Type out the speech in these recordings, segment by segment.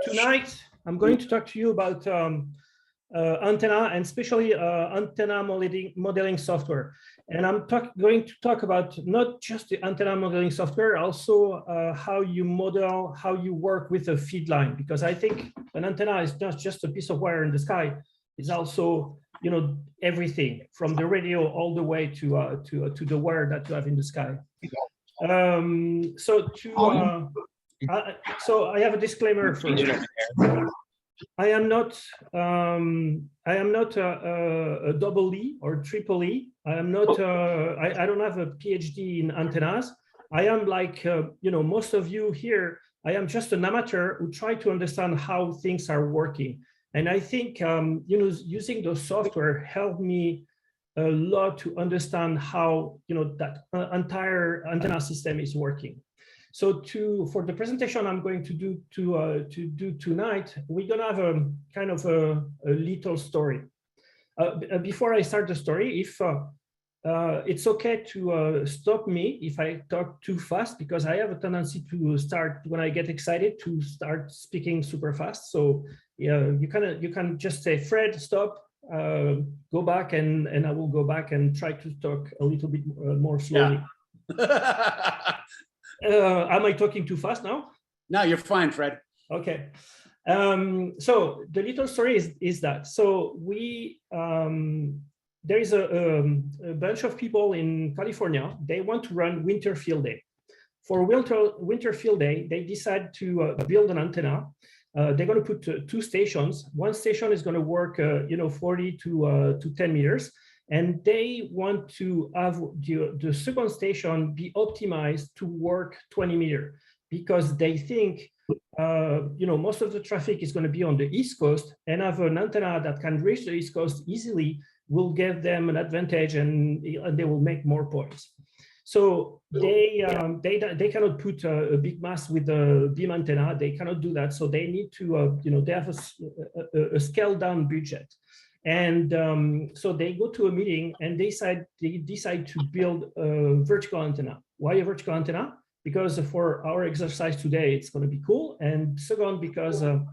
Tonight, I'm going to talk to you about antenna and especially antenna modeling software. And I'm going to talk about not just the antenna modeling software, also how you model, how you work with a feed line, because I think an antenna is not just a piece of wire in the sky. It's also, you know, everything from the radio all the way to the wire that you have in the sky. So I have a disclaimer first. I am not a double E or triple E. I am not. I don't have a PhD in antennas. I am like you know, most of you here. I am just an amateur who try to understand how things are working. And I think you know, using the software helped me a lot to understand how, you know, that entire antenna system is working. So for the presentation I'm going to do tonight, we're gonna have a kind of a little story. Before I start the story, if it's okay to stop me if I talk too fast, because I have a tendency to start, when I get excited, to start speaking super fast. So yeah, you can just say, Fred, stop, go back, and I will go back and try to talk a little bit more slowly. Yeah. Am I talking too fast now? No, you're fine, Fred. Okay. So the little story is that, so we, there is a bunch of people in California, they want to run winter field day. For winter field day, they decide to build an antenna. They're going to put two stations. One station is going to work, you know, 40 to 10 meters. And they want to have the second station be optimized to work 20 meters, because they think, you know, most of the traffic is going to be on the East Coast, and have an antenna that can reach the East Coast easily will give them an advantage, and they will make more points. So they cannot put a big mast with a beam antenna. They cannot do that. So they need to, you know, they have a scaled down budget. And so they go to a meeting and they decide to build a vertical antenna. Why a vertical antenna? Because for our exercise today, it's going to be cool. And second, because the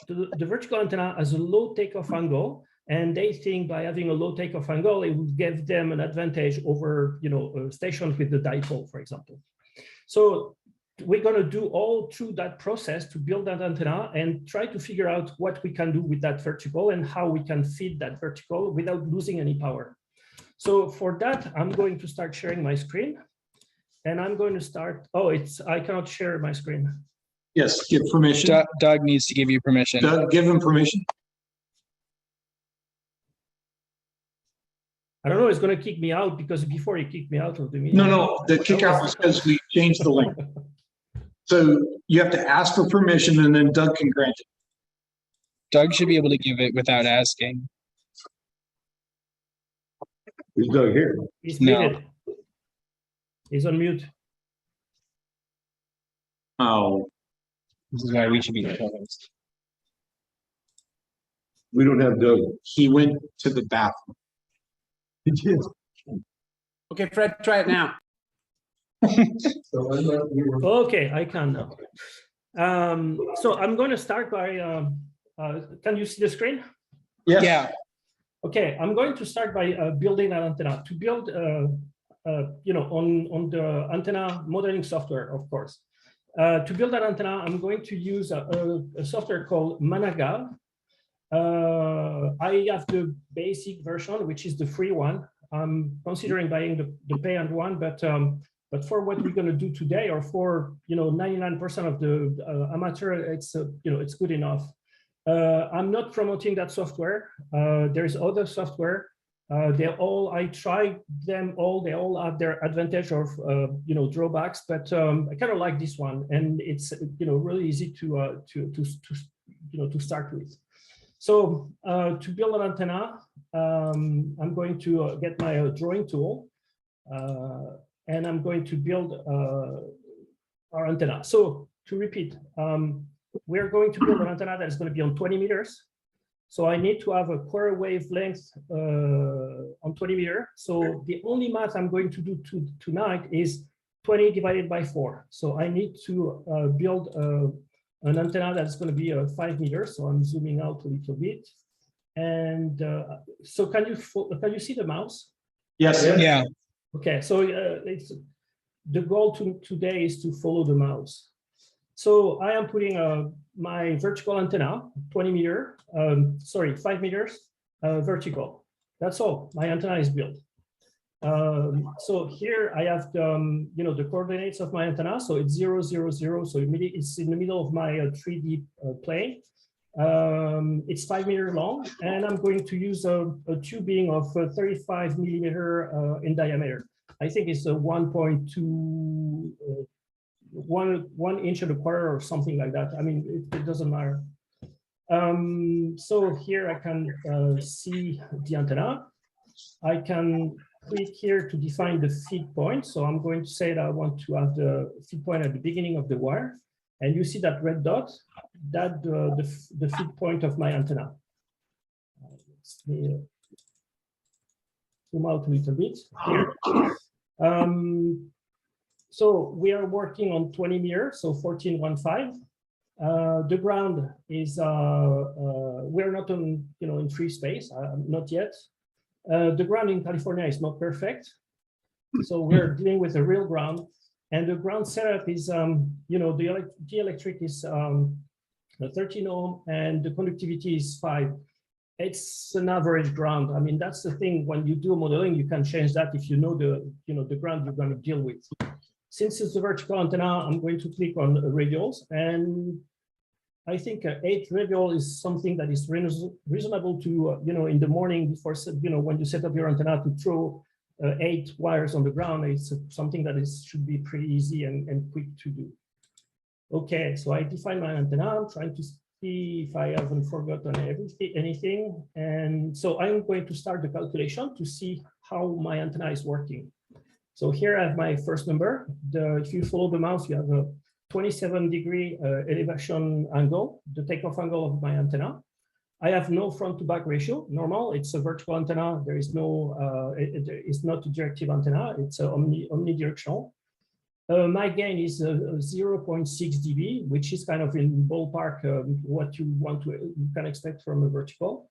vertical antenna has a low takeoff angle, and they think by having a low takeoff angle, it will give them an advantage over, you know, stations with the dipole, for example. So we're going to do all through that process to build that antenna and try to figure out what we can do with that vertical and how we can feed that vertical without losing any power. So for that, I'm going to start sharing my screen, and I'm going to start. Oh, I cannot share my screen. Yes, give permission. Doug needs to give you permission. Doug, give him permission. I don't know, it's going to kick me out, because before he kicked me out of the meeting. No, the kick out was because we changed the link. So you have to ask for permission, and then Doug can grant it. Doug should be able to give it without asking. Is Doug here? He's No. muted. He's on mute. Oh, This is why we should be the co-host. we don't have Doug. He went to the bathroom. He did. Okay, Fred, try it now. Okay, I can now. So I'm going to start by, can you see the screen? Yes. Yeah. Okay, I'm going to start by building an antenna. To build, you know, on the antenna modeling software, of course. To build that antenna, I'm going to use a software called Managa. I have the basic version, which is the free one. I'm considering buying the pay-and one, but for what we're going to do today, or for, you know, 99% of the amateur, it's you know, it's good enough. I'm not promoting that software. There's other software. I tried them all. They all have their advantage or you know, drawbacks, but I kind of like this one, and it's, you know, really easy to you know, to start with. So to build an antenna, I'm going to get my drawing tool, and I'm going to build our antenna. So to repeat, we're going to build an antenna that is going to be on 20 meters. So I need to have a quarter wavelength on 20 meters. So the only math I'm going to do tonight is 20 divided by 4. So I need to build an antenna that's going to be 5 meters. So I'm zooming out a little bit. And so can you see the mouse? Yes. Yeah. Okay, so it's the goal today is to follow the mouse. So I am putting my vertical antenna, 20 meter, 5 meters vertical. That's all. My antenna is built. So here I have the, the coordinates of my antenna. So it's 0, 0, 0. So it's in the middle of my 3D plane. It's 5 meters long, and I'm going to use a tubing of 35 millimeter in diameter. I think it's a 1.2, 1 inch and a quarter or something like that. I mean, it doesn't matter. So here I can see the antenna. I can click here to define the feed point. So I'm going to say that I want to have the feed point at the beginning of the wire. And you see that red dot, that the feed point of my antenna. Let me zoom out a little bit here. So we are working on 20 meters, so 14.15. The ground is we're not on in free space, not yet. The ground in California is not perfect, so we're dealing with a real ground. And the ground setup is, the electric is 13 ohm and the conductivity is 5. It's an average ground. I mean, that's the thing. When you do modeling, you can change that if you know the ground you're going to deal with. Since it's a vertical antenna, I'm going to click on radials, and I think 8 radial is something that is reasonable to in the morning before when you set up your antenna to throw 8 wires on the ground. It's something that should be pretty easy and quick to do. Okay, so I define my antenna. I'm trying to see if I haven't forgotten anything. And so I'm going to start the calculation to see how my antenna is working. So here I have my first number. If you follow the mouse, you have a 27-degree elevation angle, the takeoff angle of my antenna. I have no front to back ratio. Normal, it's a vertical antenna. There is no, it's not a directive antenna. It's omnidirectional. My gain is 0.6 dB, which is kind of in ballpark what you can expect from a vertical.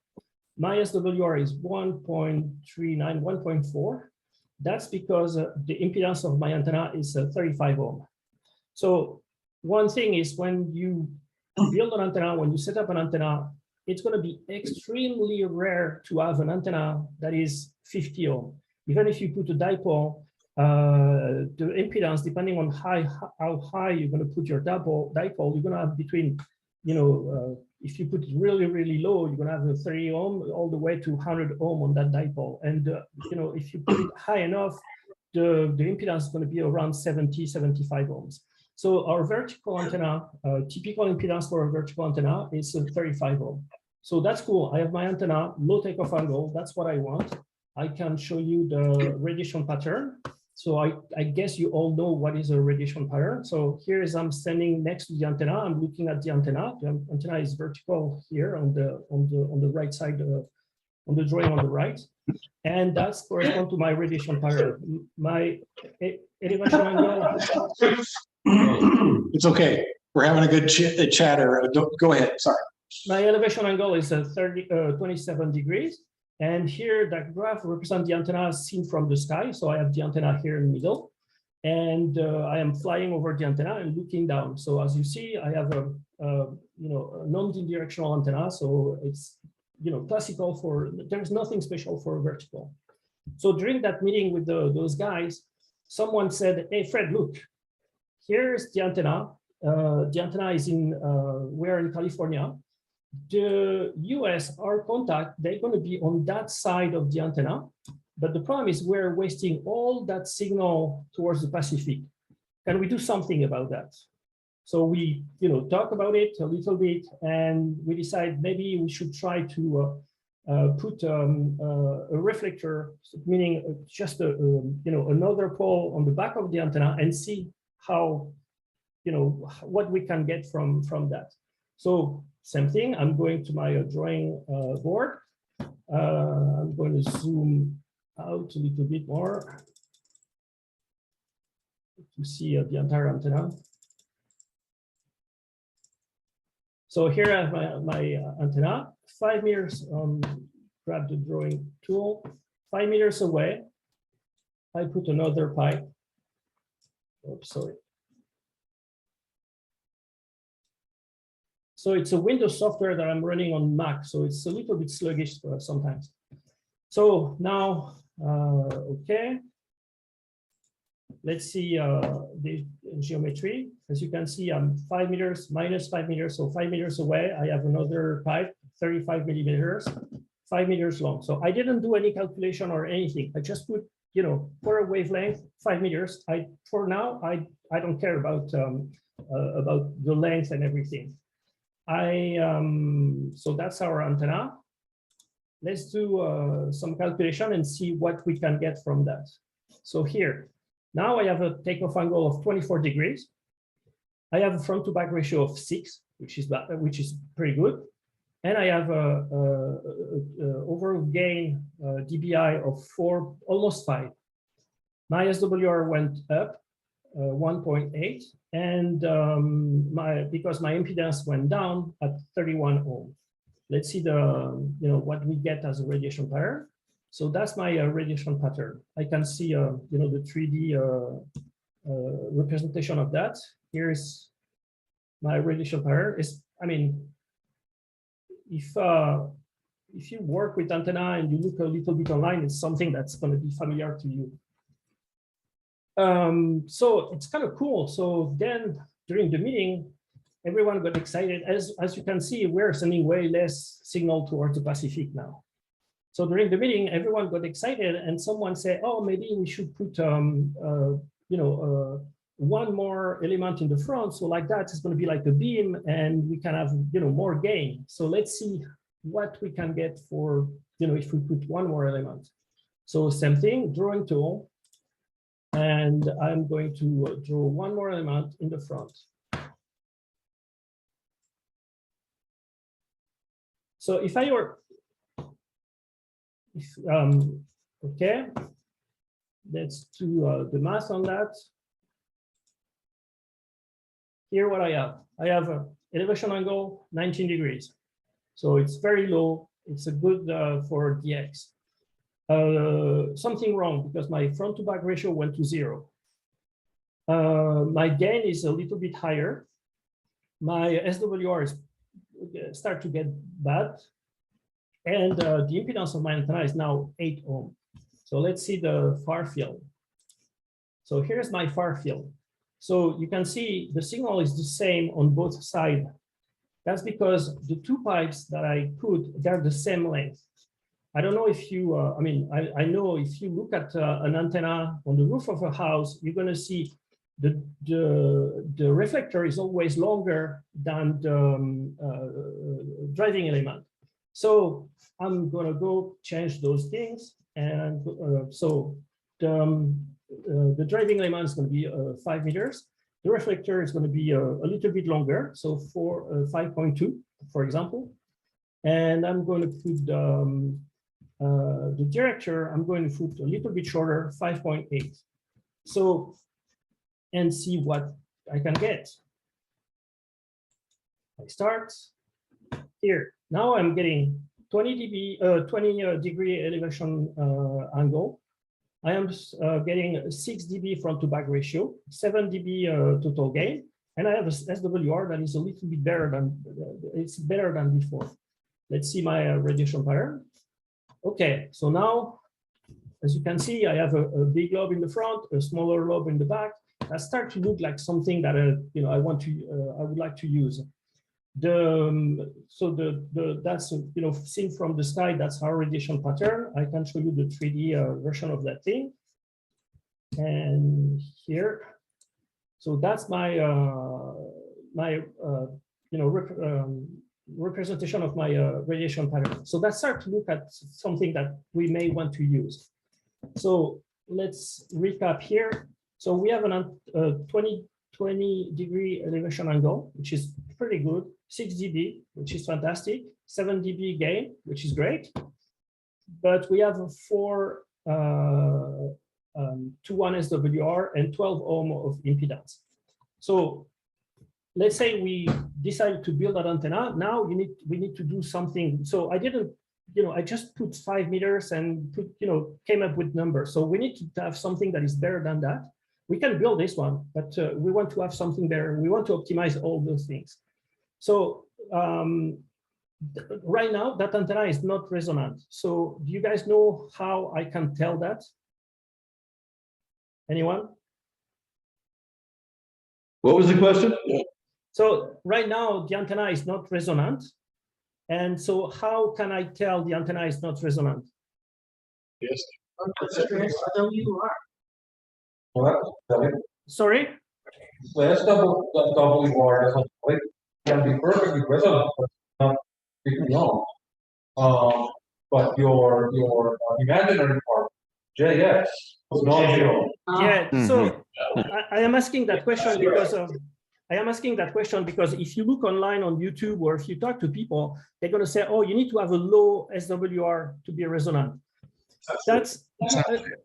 My SWR is 1.39, 1.4. That's because the impedance of my antenna is 35 ohm. So one thing is when you build an antenna, when you set up an antenna, it's going to be extremely rare to have an antenna that is 50 ohm. Even if you put a dipole, the impedance, depending on how high you're going to put your dipole, you're going to have between, if you put it really, really low, you're going to have a 30 ohm all the way to 100 ohm on that dipole. And, if you put it high enough, the impedance is going to be around 70, 75 ohms. So our vertical antenna, typical impedance for a vertical antenna is 35 ohm. So that's cool. I have my antenna, low takeoff angle. That's what I want. I can show you the radiation pattern. So I guess you all know what is a radiation pattern. So here is I'm standing next to the antenna. I'm looking at the antenna. The antenna is vertical here on the right side, on the drawing on the right. And that's correspond to my radiation pattern. My elevation angle. It's okay. We're having a good chatter. Go ahead. Sorry. My elevation angle is 27 degrees. And here that graph represents the antenna seen from the sky. So I have the antenna here in the middle. And I am flying over the antenna and looking down. So as you see, I have a non-directional antenna. So it's classical for, there's nothing special for a vertical. So during that meeting with those guys, someone said, hey, Fred, look, here's the antenna. The antenna is we're in California. The US, our contact, they're going to be on that side of the antenna. But the problem is we're wasting all that signal towards the Pacific. Can we do something about that? So we, talk about it a little bit, and we decide maybe we should try to put a reflector, meaning just another pole on the back of the antenna, and see how, what we can get from that. So same thing. I'm going to my drawing board. I'm going to zoom out a little bit more. to see the entire antenna. So here I have my antenna, 5 meters, grab the drawing tool, 5 meters away. I put another pipe. Oops, sorry. So it's a Windows software that I'm running on Mac, so it's a little bit sluggish sometimes. So now, okay. Let's see the geometry. As you can see, I'm 5 meters, minus 5 meters. So 5 meters away, I have another pipe, 35 millimeters, 5 meters long. So I didn't do any calculation or anything. I just put, you know, for a wavelength, 5 meters. For now, I don't care about the length and everything. So that's our antenna. Let's do some calculation and see what we can get from that. So here, now I have a takeoff angle of 24 degrees. I have a front to back ratio of 6, which is pretty good. And I have a overall gain dBi of 4, almost 5. My SWR went up 1.8, and because my impedance went down at 31 ohm. Let's see what we get as a radiation pattern. So that's my radiation pattern. I can see the 3D representation of that. Here's my radiation pattern. If you work with antenna and you look a little bit online, it's something that's going to be familiar to you. So it's kind of cool. So then during the meeting, everyone got excited. As you can see, we're sending way less signal towards the Pacific now. So during the meeting, everyone got excited, and someone said, "Oh, maybe we should put one more element in the front. So like that, it's going to be like a beam, and we can have more gain. So let's see what we can get for if we put one more element." So same thing, drawing tool, and I'm going to draw one more element in the front. So if I were okay, let's do the math on that. Here what I have an elevation angle 19 degrees. So it's very low. It's a good for DX. Something wrong because my front to back ratio went to 0. My gain is a little bit higher. My SWR is start to get bad. And the impedance of my antenna is now 8 ohm. So let's see the far field. So here's my far field. So you can see the signal is the same on both sides. That's because the two pipes that I put, they're the same length. I don't know if you, I know if you look at an antenna on the roof of a house, you're going to see the reflector is always longer than the driving element. So I'm going to go change those things. And so the driving element is going to be 5 meters. The reflector is going to be a little bit longer, so for 5.2, for example. And I'm going to put the director, I'm going to put a little bit shorter, 5.8. So, and see what I can get. I start here. Now I'm getting 20 degree elevation angle. I am getting 6 dB front to back ratio, 7 dB total gain, and I have a SWR that is a little bit better than it's better than before. Let's see my radiation pattern. Okay, so now, as you can see, I have a big lobe in the front, a smaller lobe in the back. That starts to look like something that I would like to use. That's seen from the sky. That's our radiation pattern. I can show you the 3D version of that thing. And here, so that's my representation of my radiation pattern. So let's start to look at something that we may want to use. So let's recap here. So we have a 20 degree elevation angle, which is pretty good. 6 dB, which is fantastic. 7 dB gain, which is great. But we have 4 1-to-1 SWR and 12 ohm of impedance. So let's say we decided to build that antenna. Now we need to do something. So I didn't, I just put 5 meters and put, came up with numbers. So we need to have something that is better than that. We can build this one, but we want to have something better. We want to optimize all those things. So right now that antenna is not resonant. So do you guys know how I can tell that? Anyone? What was the question? So right now the antenna is not resonant. And so how can I tell the antenna is not resonant? Yes. Sorry? So SWR can be perfectly resonant, but not picking on. But your imaginary part, JX, was not zero. Yeah. So I am asking that question because if you look online on YouTube or if you talk to people, they're going to say, "Oh, you need to have a low SWR to be resonant." That's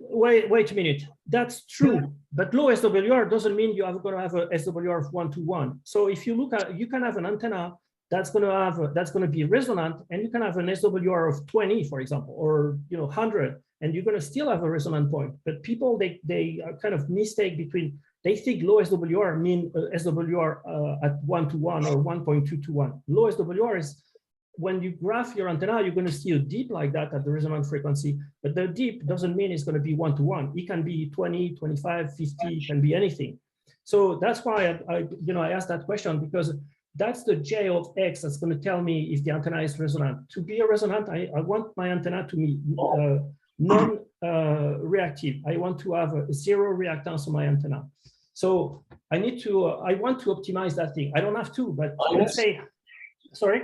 wait a minute. That's true, but low SWR doesn't mean you are going to have a SWR of 1-to-1. So if you look at, you can have an antenna that's going to be resonant, and you can have an SWR of 20, for example, or 100, and you're going to still have a resonant point. But people they kind of mistake between. They think low SWR mean SWR at 1-to-1 or 1.2-to-1. Low SWR is when you graph your antenna, you're going to see a dip like that at the resonant frequency, but the dip doesn't mean it's going to be 1-to-1. It can be 20, 25, 50, it can be anything. So that's why I asked that question, because that's the J of X that's going to tell me if the antenna is resonant. To be a resonant, I want my antenna to be non-reactive. I want to have a zero reactance on my antenna. So I want to optimize that thing. I don't have to, but let's say, sorry?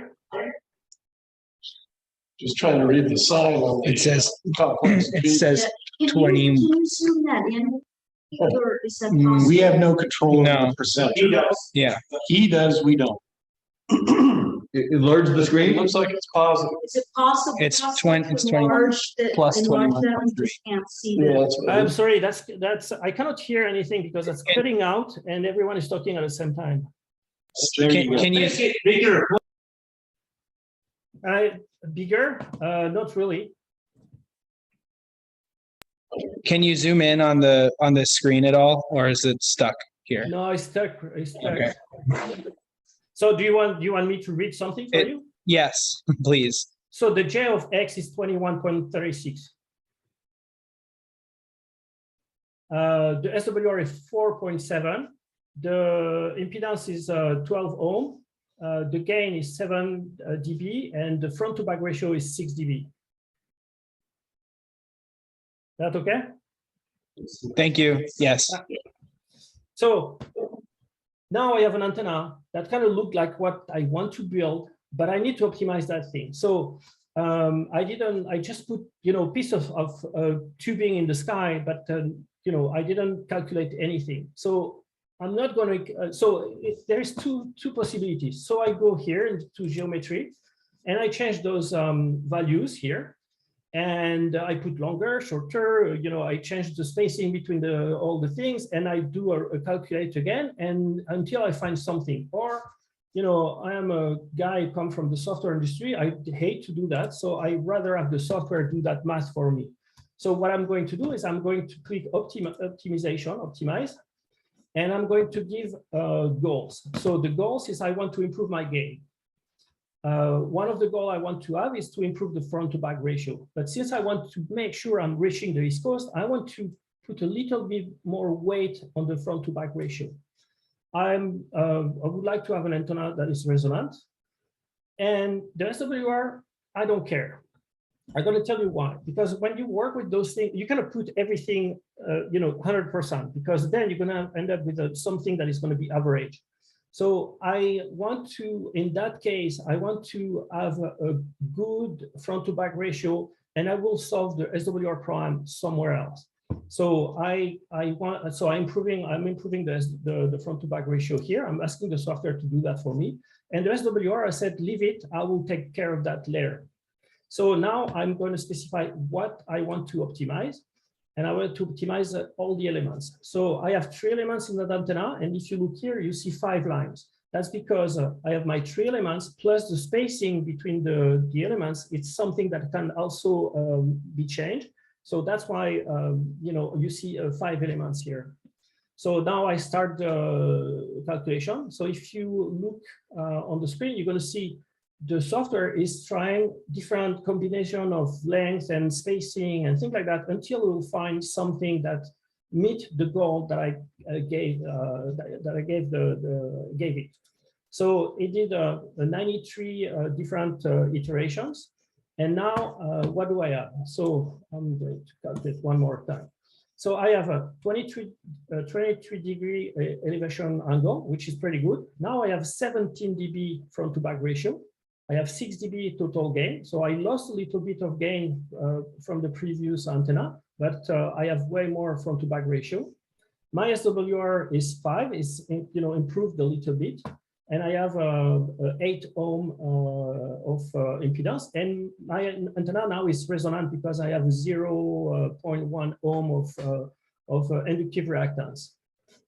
Just trying to read the sign on the. It says, complex. it says Can 20. you zoom that in? Or is that possible? We have no control over No. the percentage. Yeah. He does, we don't. It enlarged the screen. Looks like it's positive. Is it possible? It's possible 20 it's to 20 enlarge the- plus enlarge that? 21.3. We just can't see Yeah, the. that's what it I'm is. sorry, that's I cannot hear anything because it's cutting out and everyone is talking at the same time. Can you, Bigger? Not really. can you zoom in on the screen at all, or is it stuck here? No, it's stuck. It's stuck. Okay. So do you want me to read something for you? Yes, please. So the J of X is 21.36. The SWR is 4.7. The impedance is 12 ohm. The gain is 7 dB, and the front to back ratio is 6 dB. That okay? Thank you. Yes. So now I have an antenna that kind of look like what I want to build, but I need to optimize that thing. So I just put, piece of tubing in the sky, but, I didn't calculate anything. So I'm not going to, there's two possibilities. So I go here into geometry and I change those values here. And I put longer, shorter, I change the spacing between all the things, and I do a calculate again, and until I find something. Or, I am a guy who come from the software industry. I hate to do that, so I rather have the software do that math for me. So what I'm going to do is I'm going to click optimize, and I'm going to give goals. So the goals is I want to improve my gain. One of the goals I want to have is to improve the front to back ratio. But since I want to make sure I'm reaching the East Coast, I want to put a little bit more weight on the front to back ratio. I would like to have an antenna that is resonant. And the SWR, I don't care. I'm going to tell you why. Because when you work with those things, you cannot put everything, 100%, because then you're going to end up with something that is going to be average. So I want to, in that case, I want to have a good front to back ratio, and I will solve the SWR prime somewhere else. So I'm improving the front to back ratio here. I'm asking the software to do that for me. And the SWR, I said, leave it, I will take care of that later. So now I'm going to specify what I want to optimize. and I want to optimize all the elements. So I have 3 elements in that antenna, and if you look here, you see 5 lines. That's because I have my 3 elements plus the spacing between the elements. It's something that can also be changed. So that's why you see 5 elements here. So now I start the calculation. So if you look on the screen, you're going to see the software is trying different combination of length and spacing and things like that until we'll find something that meet the goal that I gave gave it. So it did 93 different iterations. And now what do I have? So I'm going to calculate one more time. So I have a 23 degree elevation angle, which is pretty good. Now I have 17 dB front to back ratio. I have 6 dB total gain. So I lost a little bit of gain from the previous antenna, but I have way more front to back ratio. My SWR is 5, is improved a little bit. And I have 8 ohm of impedance, and my antenna now is resonant because I have 0.1 ohm of inductive reactance.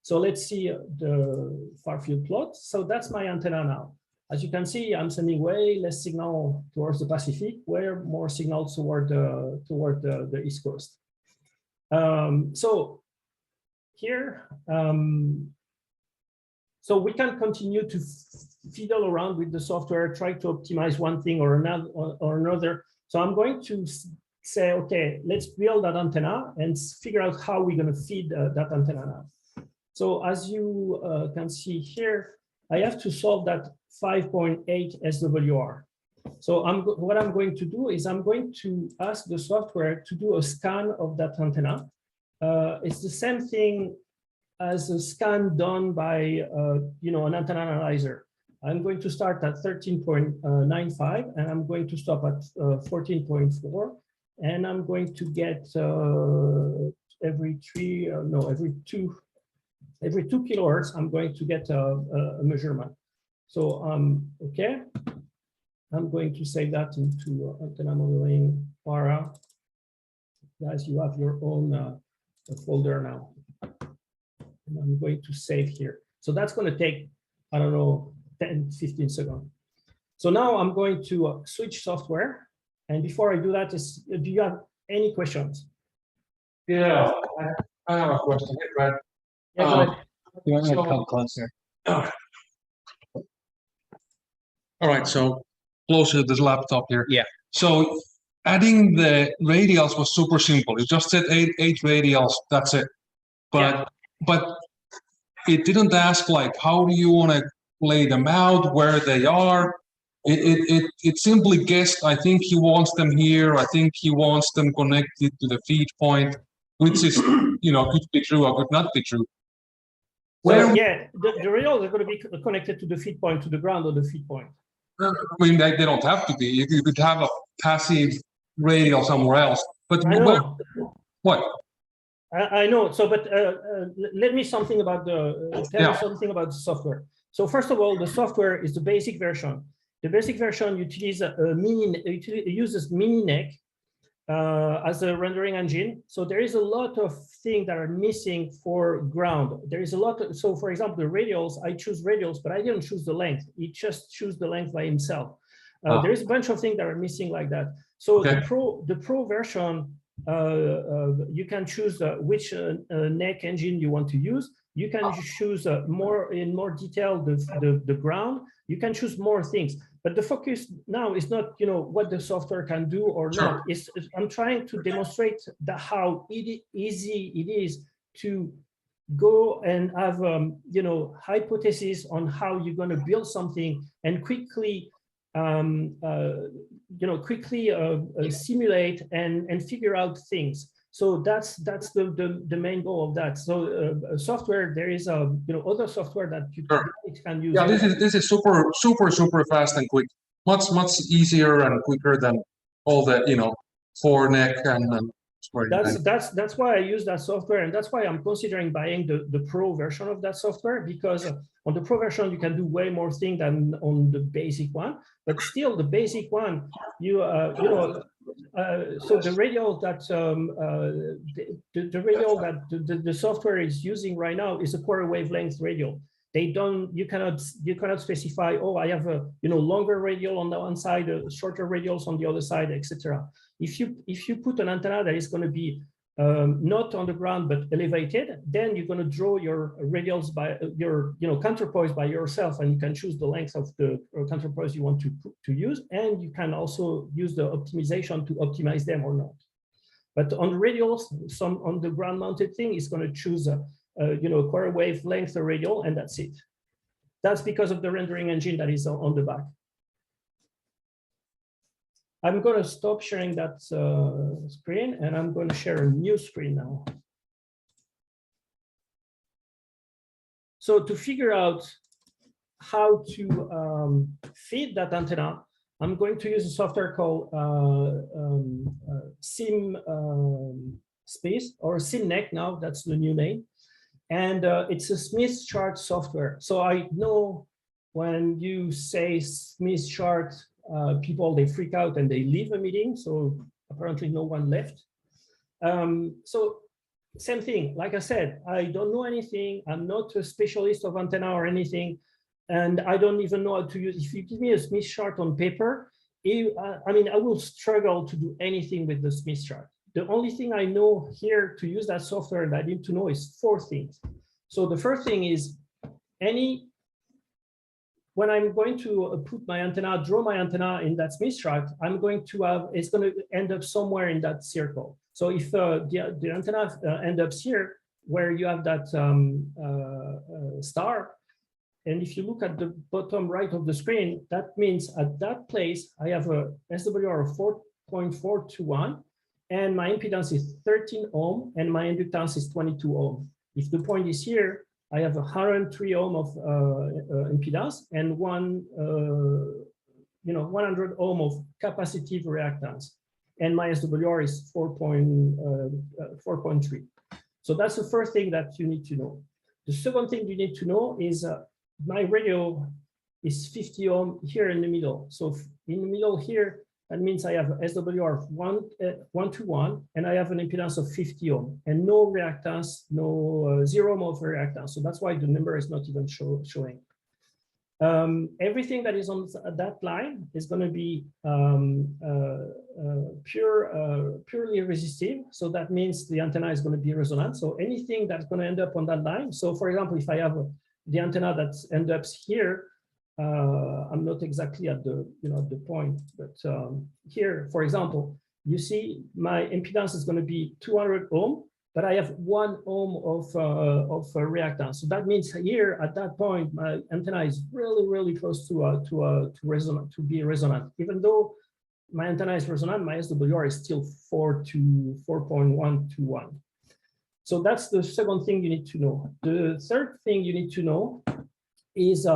So let's see the far field plot. So that's my antenna now. As you can see, I'm sending way less signal towards the Pacific, way more signal toward the East Coast. So here. So we can continue to fiddle around with the software, try to optimize one thing or another. So I'm going to say, okay, let's build that antenna and figure out how we're going to feed that antenna now. So as you can see here, I have to solve that 5.8 SWR. So what I'm going to do is I'm going to ask the software to do a scan of that antenna. It's the same thing as a scan done by an antenna analyzer. I'm going to start at 13.95 and I'm going to stop at 14.4, and I'm going to get every 2 kilohertz, I'm going to get a measurement. So okay, I'm going to save that into antenna modeling para. Guys, you have your own folder now. And I'm going to save here. So that's going to take, I don't know, 10, 15 seconds. So now I'm going to switch software. And before I do that, do you have any questions? Yeah, I have a question. Hey, Brad. Yeah, go ahead. You want me to So- come closer? All right, so closer to this laptop here. Yeah. So adding the radials was super simple. You just said eight radials, that's it. But it didn't ask like, how do you want to lay them out, where they are. It simply guessed, I think he wants them here. I think he wants them connected to the feed point, which is, could be true or could not be true. So yeah, the radials are going to be connected to the feed point, to the ground or the feed point. I mean, they don't have to be. You could have a passive radial somewhere else. But I know. What? I know. So, but let me something about tell you something about the software. So first of all, the software is the basic version. The basic version uses uses Minineck as a rendering engine. So there is a lot of things that are missing for ground. There is a lot of, so for example, the radials, I choose radials, but I didn't choose the length. It just choose the length by himself. There is a bunch of things that are missing like that. So the pro version, you can choose which neck engine you want to use. You can choose more in more detail the ground. You can choose more things. But the focus now is not, what the software can do or not. I'm trying to demonstrate how easy it is to go and have, hypothesis on how you're going to build something and quickly, simulate and figure out things. So that's the main goal of that. So software, there is other software that you can use. Yeah, this is super fast and quick. Much easier and quicker than all the 4 neck and That's why I use that software, and that's why I'm considering buying the pro version of that software, because on the pro version you can do way more things than on the basic one. But still, the basic one, so the radial that the radial that the software is using right now is a quarter wavelength radial. You cannot specify, oh, I have a longer radial on the one side, shorter radials on the other side, etc. If you put an antenna that is going to be not on the ground but elevated, then you're going to draw your radials by your counterpoise by yourself, and you can choose the length of the counterpoise you want to use, and you can also use the optimization to optimize them or not. But on the radials, on the ground mounted thing is going to choose a quarter wave length radial, and that's it. That's because of the rendering engine that is on the back. I'm going to stop sharing that screen, and I'm going to share a new screen now. So to figure out how to feed that antenna, I'm going to use a software called Sim Space, or SimNet now, that's the new name. And it's a Smith chart software. So I know when you say Smith chart, people, they freak out and they leave a meeting. So apparently no one left. So same thing, like I said, I don't know anything. I'm not a specialist of antenna or anything. And I don't even know how to use, if you give me a Smith chart on paper, I mean, I will struggle to do anything with the Smith chart. The only thing I know here to use that software that I need to know is 4 things. So the first thing is when I'm going to put my antenna, draw my antenna in that Smith chart, I'm going to have, it's going to end up somewhere in that circle. So if the antenna ends up here, where you have that star, and if you look at the bottom right of the screen, that means at that place, I have a SWR of 4.421, and my impedance is 13 ohm, and my inductance is 22 ohm. If the point is here, I have 103 ohm of impedance and 100 ohm of capacitive reactance, and my SWR is 4.3. So that's the first thing that you need to know. The second thing you need to know is my radio is 50 ohm here in the middle. So in the middle here, that means I have a SWR of 1 to 1, and I have an impedance of 50 ohm, and no reactance, no 0 ohm of reactance. So that's why the number is not even showing. Everything that is on that line is going to be purely resistive. So that means the antenna is going to be resonant. So anything that's going to end up on that line. So for example, if I have the antenna that ends up here, I'm not exactly at the the point, but here, for example, you see my impedance is going to be 200 ohm, but I have 1 ohm of reactance. So that means here at that point, my antenna is really close to resonant, to be resonant. Even though my antenna is resonant, my SWR is still 4.1 to 1. So that's the second thing you need to know. The third thing you need to know is,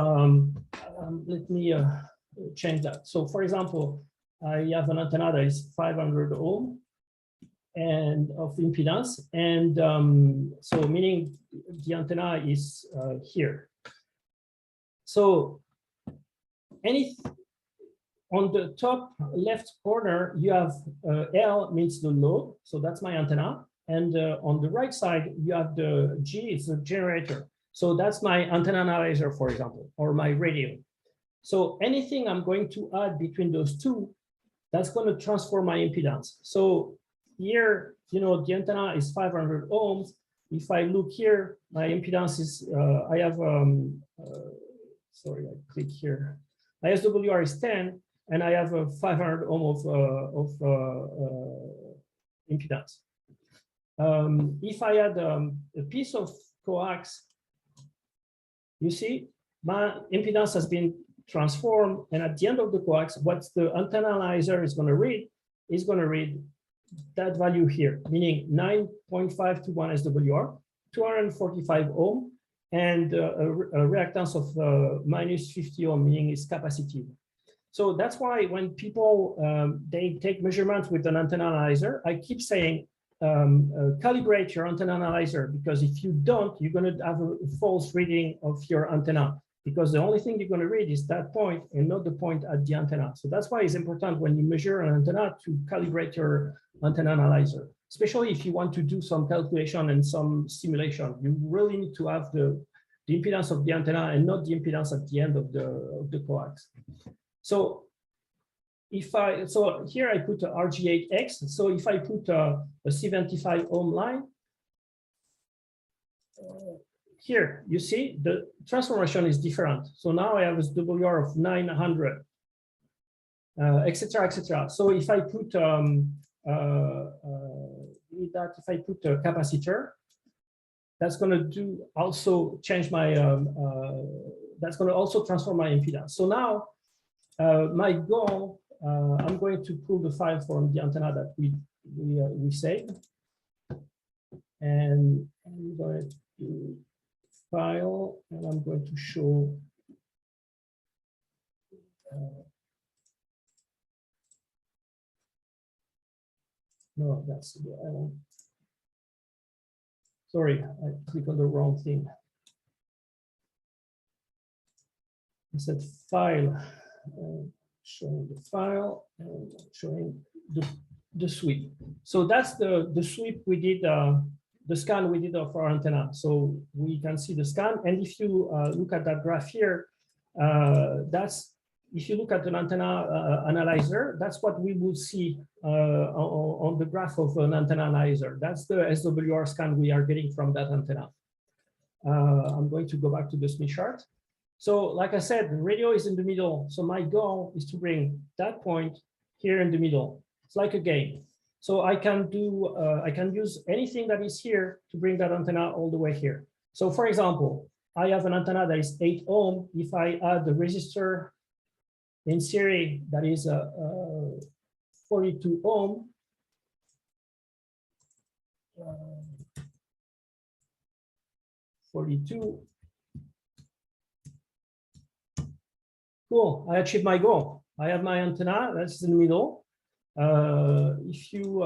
let me change that. So for example, I have an antenna that is 500 ohm and of impedance, and so meaning the antenna is here. So on the top left corner, you have L means the load, so that's my antenna, and on the right side you have the G, it's the generator. So that's my antenna analyzer, for example, or my radio. So anything I'm going to add between those two, that's going to transform my impedance. So here, the antenna is 500 ohms. If I look here, my impedance is, I have, sorry, I click here. My SWR is 10, and I have a 500 ohm of impedance. If I add a piece of coax, you see, my impedance has been transformed, and at the end of the coax, what the antenna analyzer is going to read that value here, meaning 9.5 to 1 SWR, 245 ohm, and a reactance of minus 50 ohm, meaning it's capacitive. So that's why when people they take measurements with an antenna analyzer, I keep saying, calibrate your antenna analyzer, because if you don't, you're going to have a false reading of your antenna, because the only thing you're going to read is that point and not the point at the antenna. So that's why it's important when you measure an antenna to calibrate your antenna analyzer, especially if you want to do some calculation and some simulation. You really need to have the impedance of the antenna and not the impedance at the end of the coax. So so here I put a RG8X. So if I put a 75 ohm line, here you see the transformation is different. So now I have a WR of 900, etc., etc. So if I put if I put a capacitor, that's going to do also change my that's going to also transform my impedance. So now my goal, I'm going to pull the file from the antenna that we saved, and I'm going to file, and I'm going to show no, that's the sorry, I clicked on the wrong thing. I said file, showing the file and showing the sweep. So that's the sweep we did, the scan we did of our antenna. So we can see the scan, and if you look at that graph here, that's, if you look at an antenna analyzer, that's what we will see on the graph of an antenna analyzer. That's the SWR scan we are getting from that antenna. I'm going to go back to the Smith chart. So like I said, the radio is in the middle. So my goal is to bring that point here in the middle. It's like a game. So I can do, I can use anything that is here to bring that antenna all the way here. So for example, I have an antenna that is 8 ohm. If I add the resistor in series that is 42 ohm, uh, 42. Cool, I achieved my goal. I have my antenna, that's in the middle. If you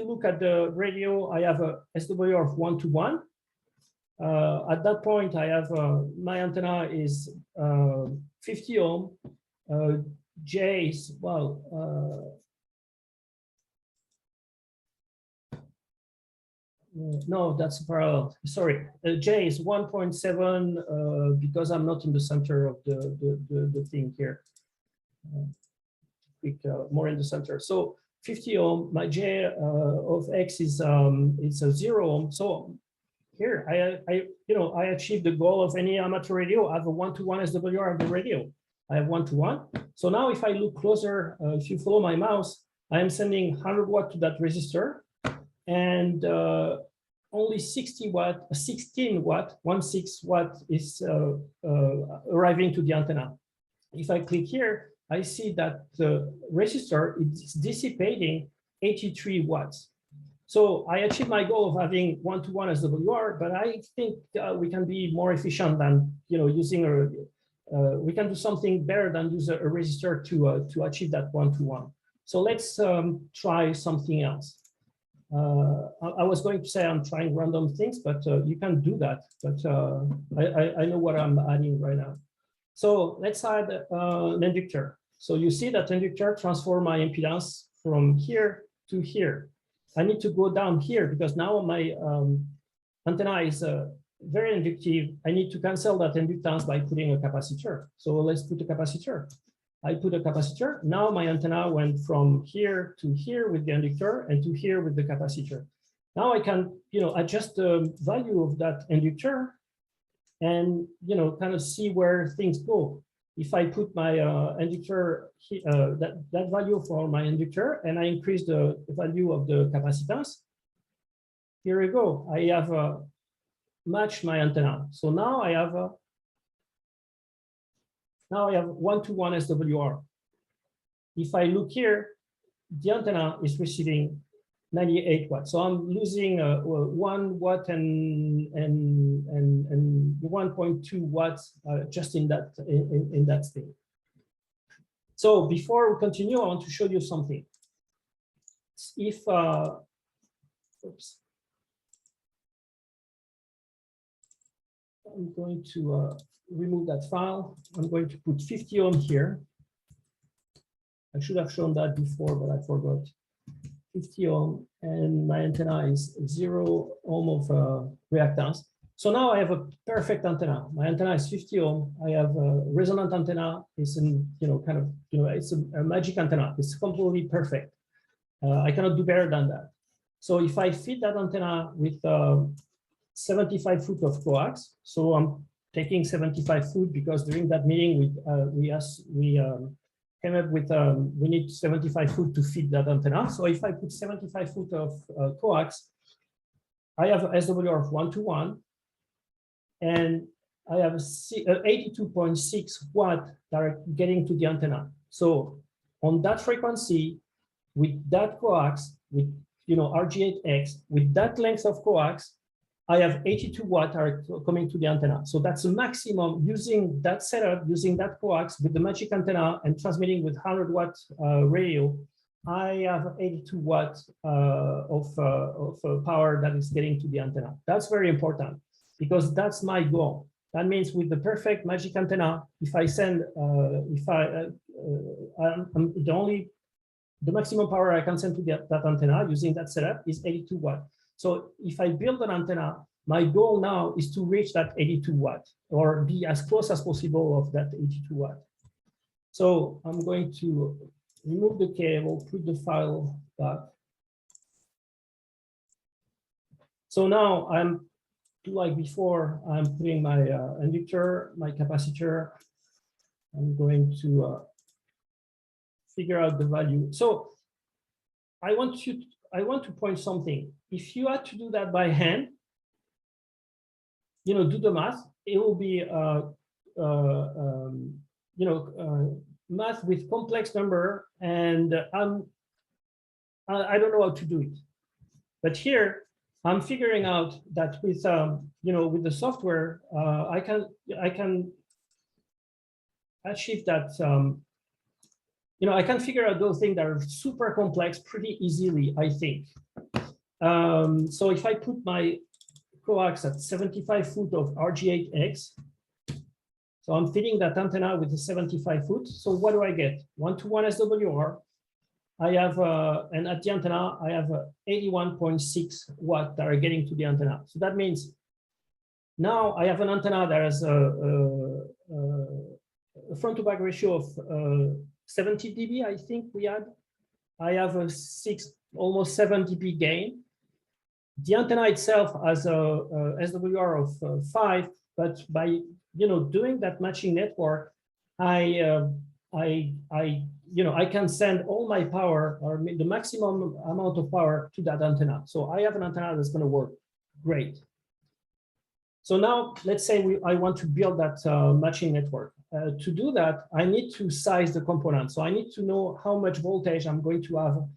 look at the radio, I have a SWR of 1 to 1. At that point, I have my antenna is 50 ohm. J is, well, no, that's parallel. Sorry, J is 1.7 because I'm not in the center of the thing here. More in the center. So 50 ohm. My J of X is it's a 0 ohm. So here I achieved the goal of any amateur radio. I have a 1-to-1 SWR of the radio. I have 1-to-1. So now if I look closer, if you follow my mouse, I am sending 100 watt to that resistor, and only 16 watt, 16 watt is arriving to the antenna. If I click here, I see that the resistor is dissipating 83 watts. So I achieved my goal of having 1-to-1 SWR, but I think we can be more efficient than using a. We can do something better than use a resistor to achieve that 1-to-1. So let's try something else. I was going to say I'm trying random things, but you can do that. But I know what I'm adding right now. So let's add an inductor. So you see that inductor transform my impedance from here to here. I need to go down here because now my antenna is very inductive. I need to cancel that inductance by putting a capacitor. So let's put a capacitor. I put a capacitor. Now my antenna went from here to here with the inductor and to here with the capacitor. Now I can, adjust the value of that inductor and, kind of see where things go. If I put my inductor, that value for my inductor, and I increase the value of the capacitance, here we go. I have matched my antenna. So now I have 1-to-1 SWR. If I look here, the antenna is receiving 98 watts. So I'm losing 1 watt and 1.2 watts just in that thing. So before we continue, I want to show you something. if oops, I'm going to remove that file. I'm going to put 50 ohm here. I should have shown that before, but I forgot. 50 ohm, and my antenna is 0 ohm of reactance. So now I have a perfect antenna. My antenna is 50 ohm. I have a resonant antenna. It's in, kind of, it's a magic antenna. It's completely perfect. I cannot do better than that. So if I feed that antenna with 75 foot of coax, so I'm taking 75 foot because during that meeting we came up with we need 75 foot to feed that antenna. So if I put 75 foot of coax, I have a SWR of 1 to 1, and I have 82.6 watt that are getting to the antenna. So on that frequency, with that coax, with RG8X, with that length of coax, I have 82 watt are coming to the antenna. So that's a maximum using that setup, using that coax with the magic antenna and transmitting with 100 watt radio. I have 82 watts of power that is getting to the antenna. That's very important because that's my goal. That means with the perfect magic antenna, if I send, the maximum power I can send to that antenna using that setup is 82 watt. So if I build an antenna, my goal now is to reach that 82 watt or be as close as possible of that 82 watt. So I'm going to remove the cable, put the file back. So now I'm like before, I'm putting my inductor, my capacitor. I'm going to figure out the value. So I want to point something. If you had to do that by hand, do the math. It will be math with complex number, and I don't know how to do it. But here I'm figuring out that with with the software I can achieve that. I can figure out those things that are super complex pretty easily, I think. So if I put my coax at 75 foot of RG8X, so I'm feeding that antenna with a 75 foot. So what do I get? 1-to-1 SWR. I have, and at the antenna, I have 81.6 watt that are getting to the antenna. So that means now I have an antenna that has a front to back ratio of 70 dB, I think we had. I have a almost 7 dB gain. The antenna itself has a SWR of 5, but by doing that matching network, I can send all my power or the maximum amount of power to that antenna. So I have an antenna that's going to work great. So now let's say I want to build that matching network. To do that, I need to size the component. So I need to know how much voltage I'm going to have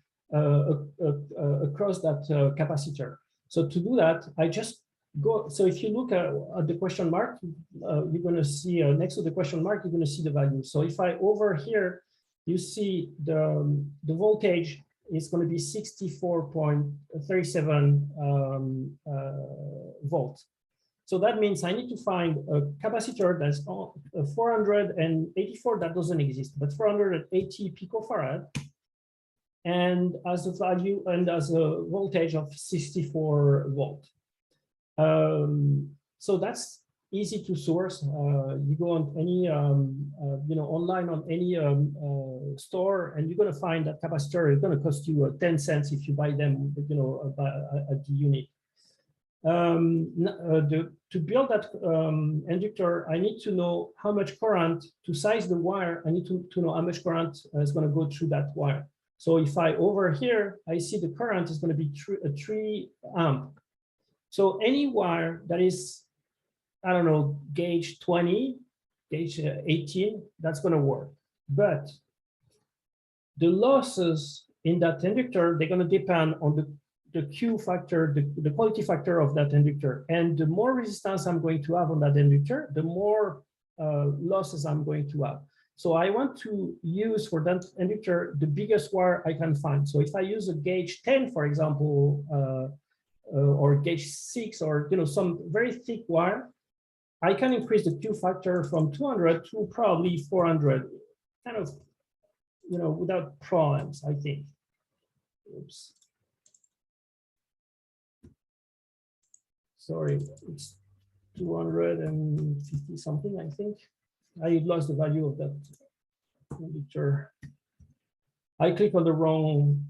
across that capacitor. So to do that, I just go. So if you look at the question mark, you're going to see next to the question mark, you're going to see the value. So if I over here, you see the voltage is going to be 64.37 volts. So that means I need to find a capacitor that's 484, that doesn't exist, but 480 picofarad, and as a value and as a voltage of 64 volt. So that's easy to source. You go on any, online on any store, and you're going to find that capacitor is going to cost you 10 cents if you buy them, at the unit. To build that inductor, I need to know how much current, to size the wire, I need to know how much current is going to go through that wire. So if I over here, I see the current is going to be 3 amp. So any wire that is, I don't know, gauge 20, gauge 18, that's going to work. But the losses in that inductor, they're going to depend on the Q factor, the quality factor of that inductor. And the more resistance I'm going to have on that inductor, the more losses I'm going to have. So I want to use for that inductor the biggest wire I can find. So if I use a gauge 10, for example, or gauge 6, or some very thick wire, I can increase the Q factor from 200 to probably 400, kind of, without problems, I think. Oops. Sorry, it's 250 something, I think. I lost the value of that inductor. I click on the wrong.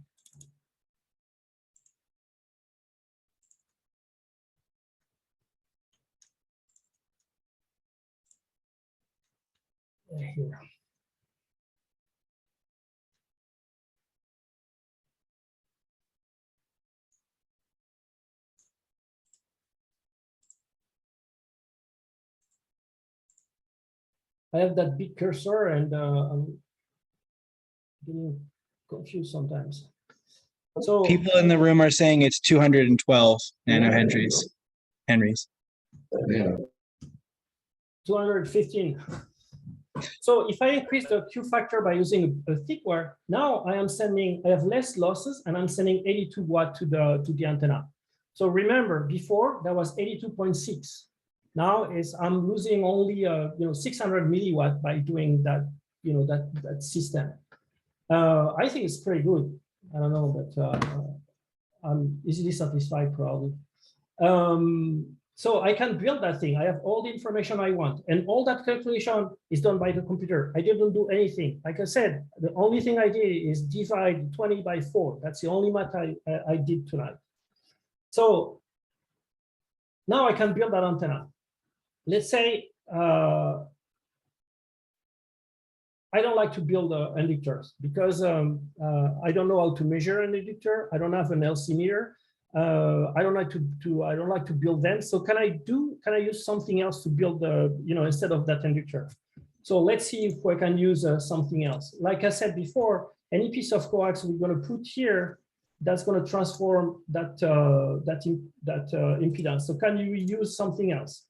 Here. I have that big cursor, and I'm getting confused sometimes. So People in the room are saying it's 212 nanohenries. Henries. 215. So if I increase the Q factor by using a thick wire, now I have less losses, and I'm sending 82 watt to the antenna. So remember, before that was 82.6. Now I'm losing only 600 milliwatt by doing that that system. I think it's pretty good. I don't know, but I'm easily satisfied probably. So I can build that thing. I have all the information I want, and all that calculation is done by the computer. I didn't do anything. Like I said, the only thing I did is divide 20 by 4. That's the only math I did tonight. So now I can build that antenna. Let's say I don't like to build inductors because I don't know how to measure an inductor. I don't have an LC meter. I don't like to build them. So can I use something else to build instead of that inductor? So let's see if I can use something else. Like I said before, any piece of coax we're going to put here, that's going to transform that impedance. So can you use something else?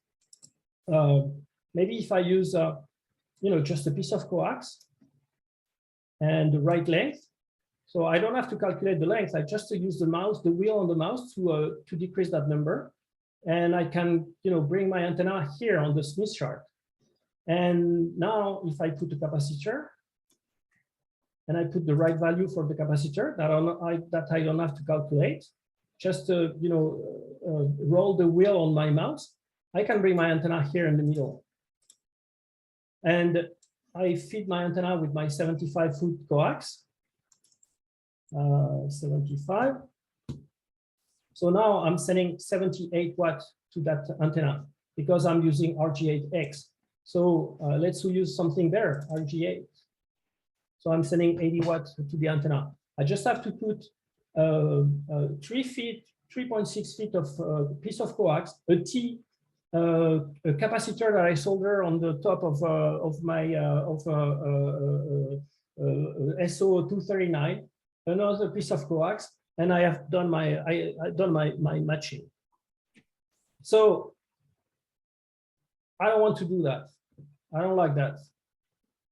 Maybe if I use just a piece of coax and the right length. So I don't have to calculate the length. I just use the wheel on the mouse to decrease that number, and I can bring my antenna here on the Smith chart. And now if I put a capacitor, and I put the right value for the capacitor that I don't have to calculate, just roll the wheel on my mouse, I can bring my antenna here in the middle. And I feed my antenna with my 75-foot coax. 75. So now I'm sending 78 watts to that antenna because I'm using RG8X. So let's use something there, RG8. So I'm sending 80 watts to the antenna. I just have to put 3.6 feet of piece of coax, a capacitor that I solder on the top of my SO239, another piece of coax, and I have done my matching. So I don't want to do that. I don't like that.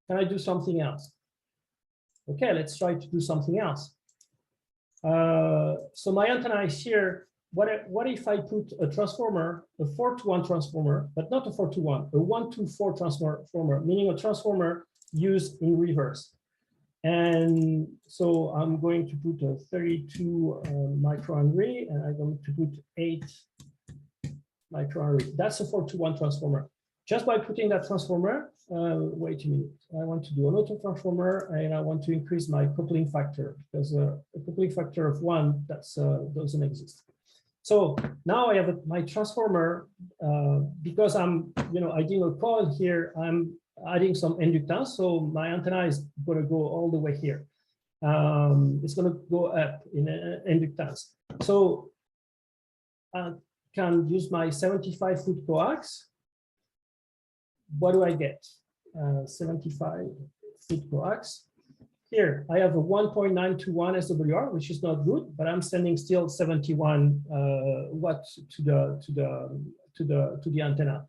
Can I do something else? Okay, let's try to do something else. So my antenna is here. What if I put a transformer, a 4-to-1 transformer, but not a 4-to-1, a 1-to-4 transformer, meaning a transformer used in reverse. And so I'm going to put a 32 microhenry, and I'm going to put 8 microhenry. That's a 4-to-1 transformer. Just by putting that transformer, wait a minute, I want to do an auto transformer, and I want to increase my coupling factor, because a coupling factor of 1 doesn't exist. So now I have my transformer, because I'm adding a coil here, I'm adding some inductance, so my antenna is going to go all the way here. It's going to go up in inductance. So I can use my 75-foot coax. What do I get? 75-foot coax. Here I have a 1.921 SWR, which is not good, but I'm sending still 71 watts to the antenna.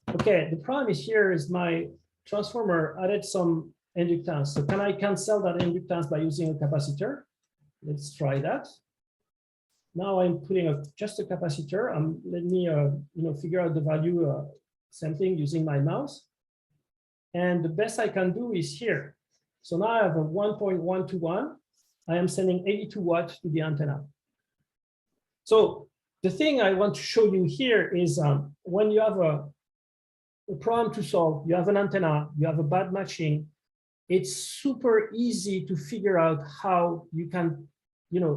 Okay, the problem is here is my transformer added some inductance. So can I cancel that inductance by using a capacitor? Let's try that. Now I'm putting just a capacitor. Let me figure out the value. Same thing using my mouse. And the best I can do is here. So now I have a 1.1 to 1. I am sending 82 watts to the antenna. So the thing I want to show you here is when you have a problem to solve, you have an antenna, you have a bad matching, it's super easy to figure out how you can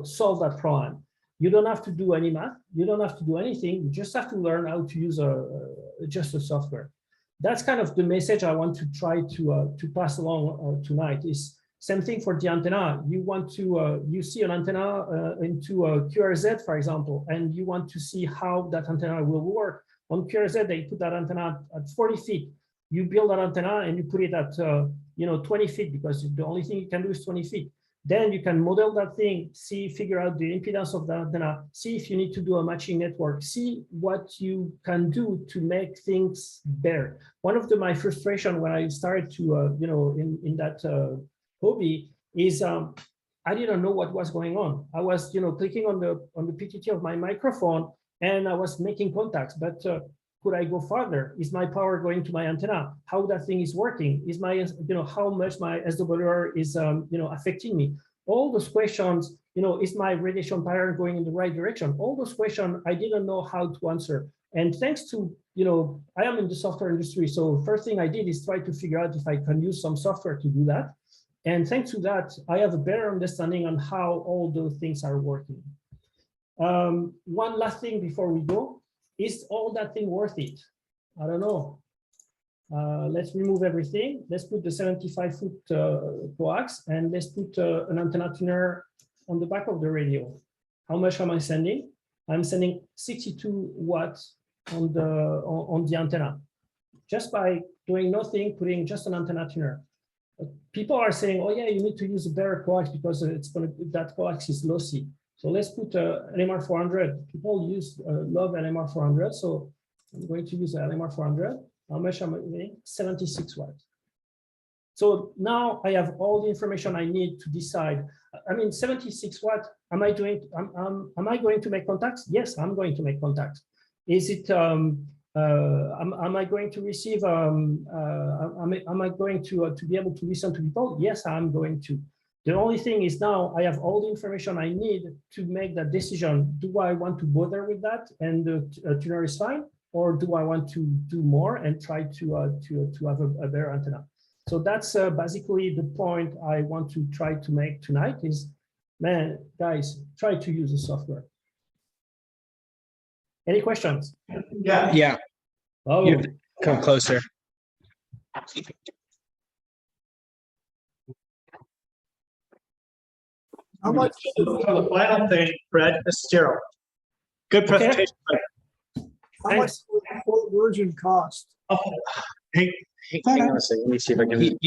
solve that problem. You don't have to do any math, you don't have to do anything, you just have to learn how to use just a software. That's kind of the message I want to try to pass along tonight. Is same thing for the antenna. You want to you see an antenna into a QRZ, for example, and you want to see how that antenna will work. On QRZ, they put that antenna at 40 feet. You build that antenna and you put it at 20 feet, because the only thing you can do is 20 feet. Then you can model that thing, figure out the impedance of the antenna, see if you need to do a matching network, see what you can do to make things better. One of my frustration when I started to, in that hobby is I didn't know what was going on. I was, clicking on the PTT of my microphone and I was making contacts, but could I go farther? Is my power going to my antenna? How that thing is working? Is my, how much my SWR is, affecting me? All those questions, is my radiation pattern going in the right direction? All those questions I didn't know how to answer. And thanks to, I am in the software industry. So first thing I did is try to figure out if I can use some software to do that. And thanks to that, I have a better understanding on how all those things are working. One last thing before we go. Is all that thing worth it? I don't know. Let's remove everything. Let's put the 75-foot coax and let's put an antenna tuner on the back of the radio. How much am I sending? I'm sending 62 watts on the antenna, just by doing nothing, putting just an antenna tuner. People are saying, oh yeah, you need to use a better coax because that coax is lossy. So let's put LMR 400. People love LMR 400. So I'm going to use LMR 400. How much am I getting? 76 watts. So now I have all the information I need to decide. I mean, 76 watts. Am I going to make contacts? Yes, I'm going to make contacts. Is it? Am I going to receive? Am I going to be able to listen to people? Yes, I'm going to. The only thing is now I have all the information I need to make that decision. Do I want to bother with that and the tuner is fine, or do I want to do more and try to have a better antenna? So that's basically the point I want to try to make tonight. Is, man, guys, try to use the software. Any questions? Yeah. Yeah, Oh, you come closer. How much the final thing, Fred? This is Gerald. Good presentation. Okay. How much would full version cost? Oh, hey, hang on a second. Let me see if I can.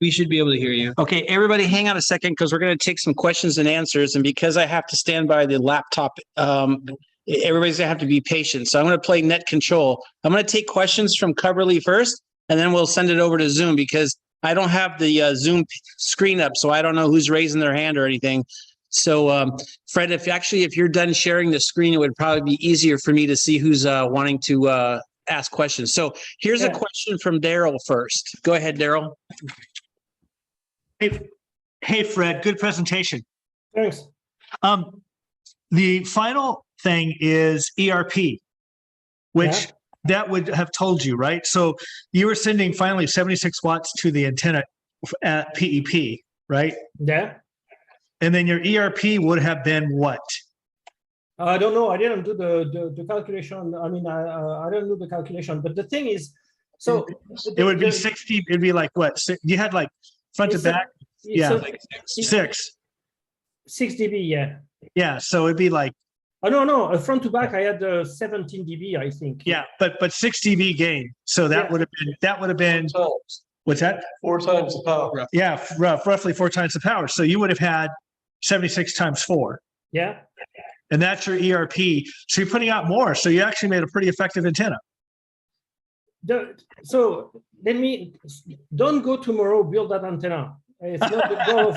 We should be able to hear you. Okay, everybody hang on a second because we're going to take some questions and answers. And because I have to stand by the laptop, everybody's going to have to be patient. So I'm going to play net control. I'm going to take questions from Coverly first, and then we'll send it over to Zoom because I don't have the Zoom screen up, so I don't know who's raising their hand or anything. So Fred, if you're done sharing the screen, it would probably be easier for me to see who's wanting to ask questions. So here's a question from Daryl first. Go ahead, Daryl. Hey, Fred, good presentation. thanks. The final thing is ERP, which that would have told you, right? So you were sending finally 76 watts to the antenna at PEP, right? Yeah. And then your ERP would have been what? I don't know. I didn't do the calculation. I mean, I don't do the calculation. But the thing is, so it would be 60. It'd be like what? You had like front to back. Yeah, like 6 dB. Yeah. Yeah. So it'd be like. Oh no, front to back. I had 17 dB, I think. Yeah, but 6 dB gain. So that would have been. What's that? 4 times the power. Yeah, roughly 4 times the power. So you would have had 76 times 4. Yeah. And that's your ERP. So you're putting out more. So you actually made a pretty effective antenna. So let me, don't go tomorrow, build that antenna. It's not the goal of.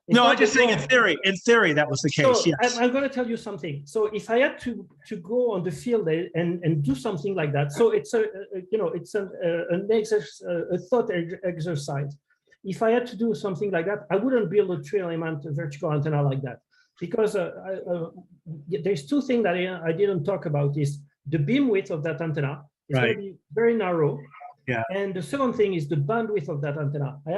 it's No, not I'm just the saying goal. in theory. In theory, that was the case. So Yes. I'm going to tell you something. So if I had to go on the field and do something like that, so it's it's a thought exercise. If I had to do something like that, I wouldn't build a 3-element vertical antenna like that, because there's two things that I didn't talk about. Is the beam width of that antenna is going to be very narrow. Yeah. And the second thing is the bandwidth of that antenna. I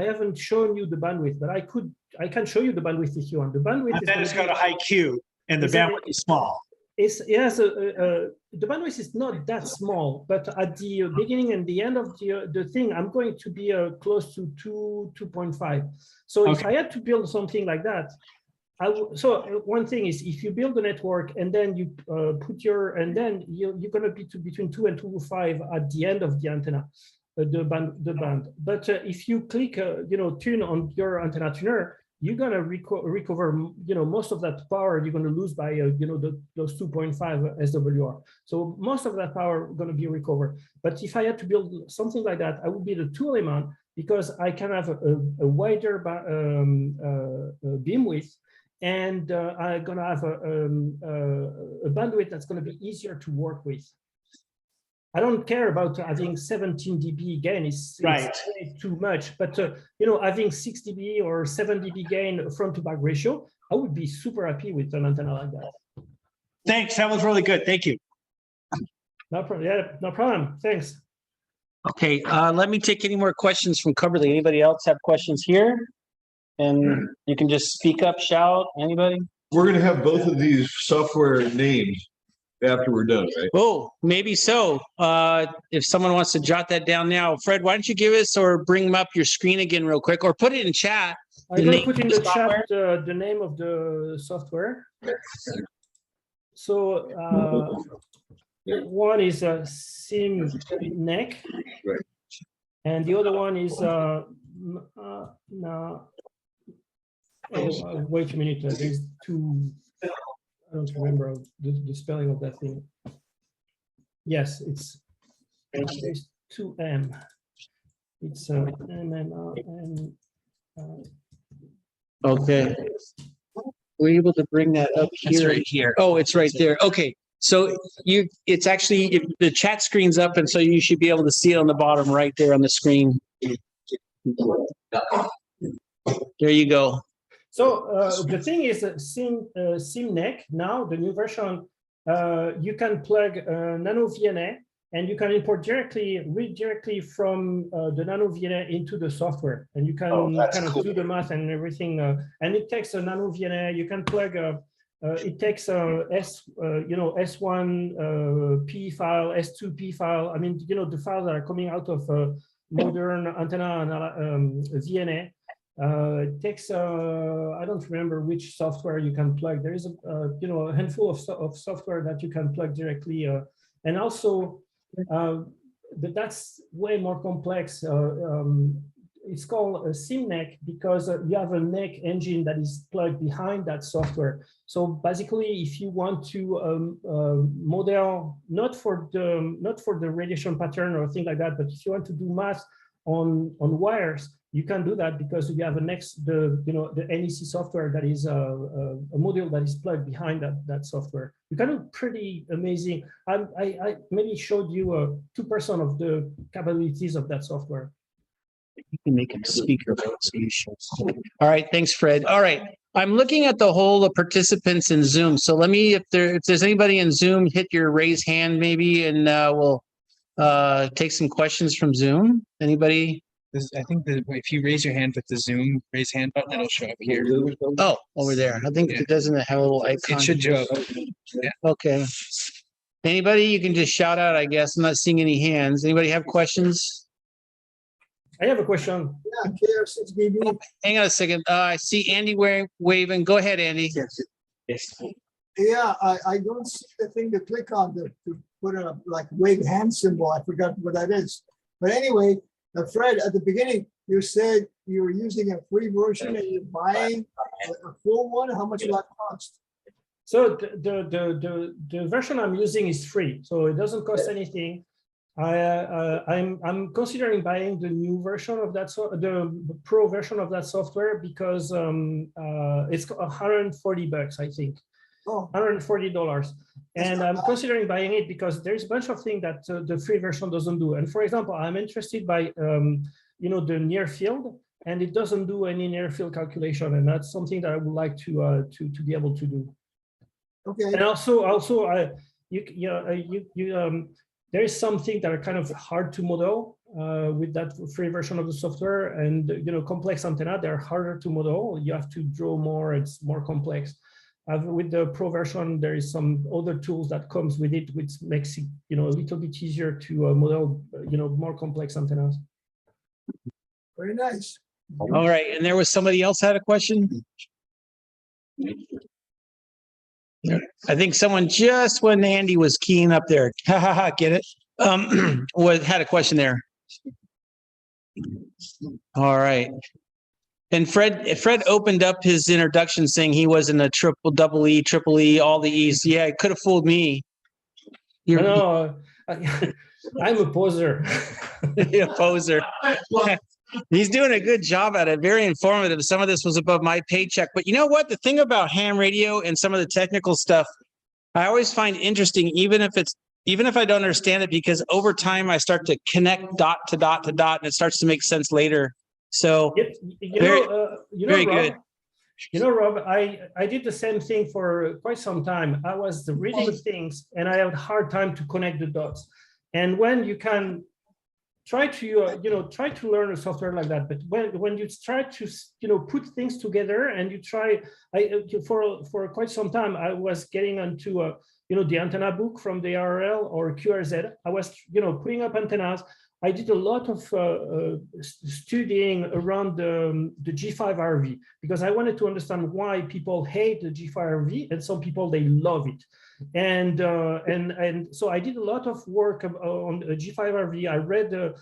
haven't shown you the bandwidth, but I can show you the bandwidth if you want. The bandwidth And then it's got a high Q, and the bandwidth is small. the bandwidth is not that small, but at the beginning and the end of the thing, I'm going to be close to 2.5. So if I had to build something like that, so one thing is, if you build a network and then you you're going to be between 2 and 2.5 at the end of the antenna, the band. But if you click, tune on your antenna tuner, you're going to recover, most of that power you're going to lose by, those 2.5 SWR. So most of that power going to be recovered. But if I had to build something like that, I would be the 2-element, because I can have a wider beam width, and I'm going to have a bandwidth that's going to be easier to work with. I don't care about having 17 dB gain. It's too much. But having 6 dB or 7 dB gain front to back ratio, I would be super happy with an antenna like that. Thanks. That was really good. Thank you. No problem. Yeah, no problem. Thanks. Okay, let me take any more questions from Coverly. Anybody else have questions here? And you can just speak up, shout, anybody? We're gonna have both of these software names after we're done, right? Oh, maybe so. If someone wants to jot that down now. Fred, why don't you give us or bring up your screen again real quick, or put it in chat. I'm going to put in the chat the name of the software. So one is SimNec, and the other one is wait a minute. There's two. I don't remember the spelling of that thing. Yes, it's 2M. It's MMR. Okay. Were you able to bring that up here? It's right here. Oh, it's right there. Okay. So it's actually, the chat screen's up, and so you should be able to see it on the bottom right there on the screen. There you go. So the thing is, SimNec now, the new version, you can plug Nano VNA, and you can read directly from the Nano VNA into the software, and you can kind of do the math and everything. And it takes a Nano VNA. You can plug it takes S1 P file, S2 P file. I mean, the files that are coming out of modern antenna VNA. It takes I don't remember which software you can plug. There is a handful of software that you can plug directly, and also but that's way more complex. It's called a SimNec because you have a NEC engine that is plugged behind that software. So basically, if you want to model not for the radiation pattern or thing like that, but if you want to do math on wires, you can do that because you have the NEC software that is a module that is plugged behind that software. You can do pretty amazing. I maybe showed you 2% of the capabilities of that software. You can make him speaker. All right, thanks, Fred. All right, I'm looking at the whole of participants in Zoom. So let me, if there's anybody in Zoom, hit your raise hand maybe, and we'll take some questions from Zoom. Anybody? I think that if you raise your hand with the Zoom raise hand button, it'll show up here. Oh, over there. I think it doesn't have a little icon. It should show up. Yeah. Okay. Anybody? You can just shout out, I guess. I'm not seeing any hands. Anybody have questions? I have a question. Yeah, KR6DB. Hang on a second. I see Andy waving. Go ahead, Andy. Yes. Yeah, I don't see the thing to click on to put a like wave hand symbol. I forgot what that is. But anyway, Fred, at the beginning, you said you were using a free version and you're buying a full one. How much will that cost? So the version I'm using is free, so it doesn't cost anything. I'm considering buying the new version of that, the pro version of that software, because it's $140, I think, Oh, $140. And I'm considering buying it because there's a bunch of things that the free version doesn't do. And for example, I'm interested by the near field, and it doesn't do any near field calculation, and that's something that I would like to be able to do. okay. And also, there is something that are kind of hard to model with that free version of the software, and complex antenna, they're harder to model. You have to draw more; it's more complex. With the pro version, there is some other tools that comes with it, which makes it a little bit easier to model more complex antennas. Very nice. All right, and there was somebody else had a question. I think someone just when Andy was keying up there, get it? Had a question there. All right. And Fred opened up his introduction saying he was in a double E, triple E, all the E's. Yeah, it could have fooled me. No, I'm a poser. A poser. He's doing a good job at it. Very informative. Some of this was above my paycheck. But you know what? The thing about ham radio and some of the technical stuff, I always find interesting, even if I don't understand it, because over time I start to connect dot to dot to dot, and it starts to make sense later. So very Rob, good. Rob, I did the same thing for quite some time. I was reading things and I had a hard time to connect the dots. And when you can try to learn a software like that, but when you try to put things together and you try, for quite some time I was getting onto the antenna book from the RRL or QRZ. I was putting up antennas. I did a lot of studying around the G5RV because I wanted to understand why people hate the G5RV and some people, they love it. And so I did a lot of work on G5RV. I read I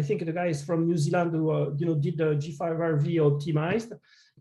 think the guy is from New Zealand who did the G5RV optimized,